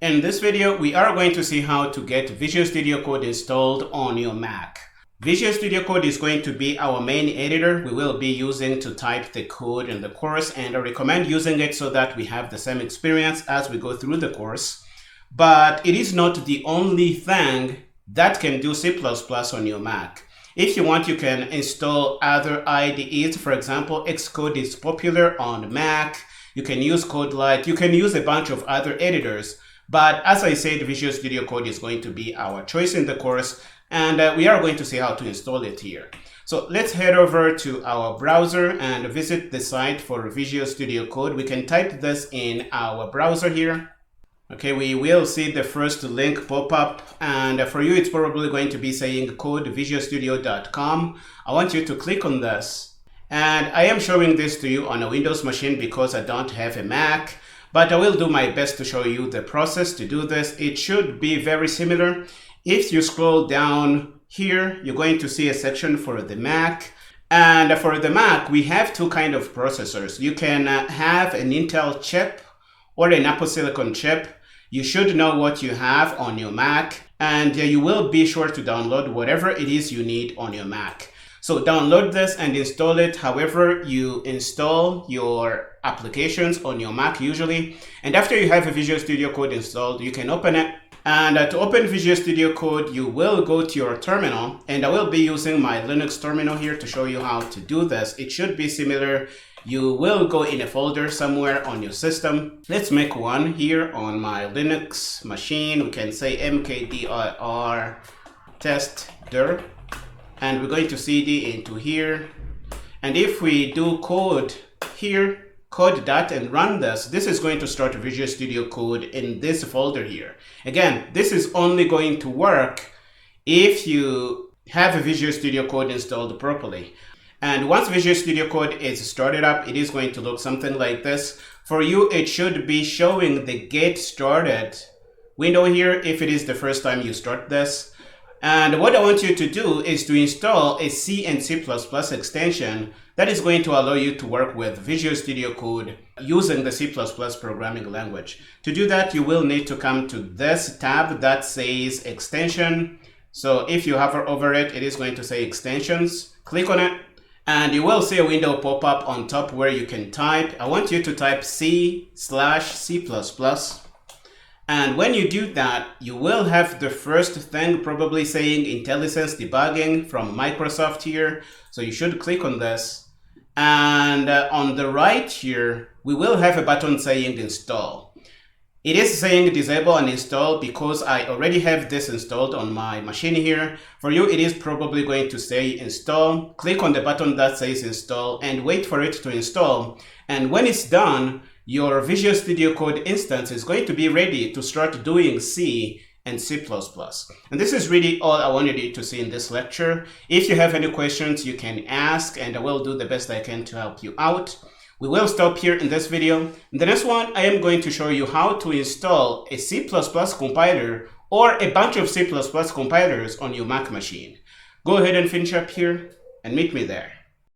In this video, we are going to see how to get Visual Studio Code installed on your Mac. Visual Studio Code is going to be our main editor we will be using to type the code in the course, and I recommend using it so that we have the same experience as we go through the course. But it is not the only thing that can do C++ on your Mac. If you want, you can install other IDEs. For example, Xcode is popular on Mac. You can use CodeLight. You can use a bunch of other editors. But as I said, Visual Studio Code is going to be our choice in the course, and we are going to see how to install it here. So let's head over to our browser and visit the site for Visual Studio Code. We can type this in our browser here. Okay, we will see the first link pop up, and for you it's probably going to be saying codevisualstudio.com. I want you to click on this, and I am showing this to you on a Windows machine because I don't have a Mac. But I will do my best to show you the process to do this. It should be very similar. If you scroll down here, you're going to see a section for the Mac. And for the Mac, we have two kinds of processors. You can have an Intel chip or an Apple Silicon chip. You should know what you have on your Mac, and you will be sure to download whatever it is you need on your Mac. So download this and install it however you install your applications on your Mac usually. And after you have a Visual Studio Code installed, you can open it. And to open Visual Studio Code, you will go to your terminal. And I will be using my Linux terminal here to show you how to do this. It should be similar. You will go in a folder somewhere on your system. Let's make one here on my Linux machine. We can say mkdir testdir. And we're going to cd into here. And if we do code here, code that and run this, this is going to start Visual Studio Code in this folder here. Again, this is only going to work if you have a Visual Studio Code installed properly. And once Visual Studio Code is started up, it is going to look something like this. For you, it should be showing the Get Started window here if it is the first time you start this. And what I want you to do is to install a C and C++ extension that is going to allow you to work with Visual Studio Code using the C++ programming language. To do that, you will need to come to this tab that says Extension. So if you hover over it, it is going to say Extensions. Click on it, and you will see a window pop up on top where you can type. I want you to type C/C++. And when you do that, you will have the first thing probably saying IntelliSense Debugging from Microsoft here. So you should click on this. And on the right here, we will have a button saying Install. It is saying Disable and Install because I already have this installed on my machine here. For you, it is probably going to say Install. Click on the button that says Install and wait for it to install. And when it's done, your Visual Studio Code instance is going to be ready to start doing C and C++. And this is really all I wanted you to see in this lecture. If you have any questions, you can ask, and I will do the best I can to help you out. We will stop here in this video. In the next one, I am going to show you how to install a C++ compiler or a bunch of C++ compilers on your Mac machine. Go ahead and finish up here and meet me there.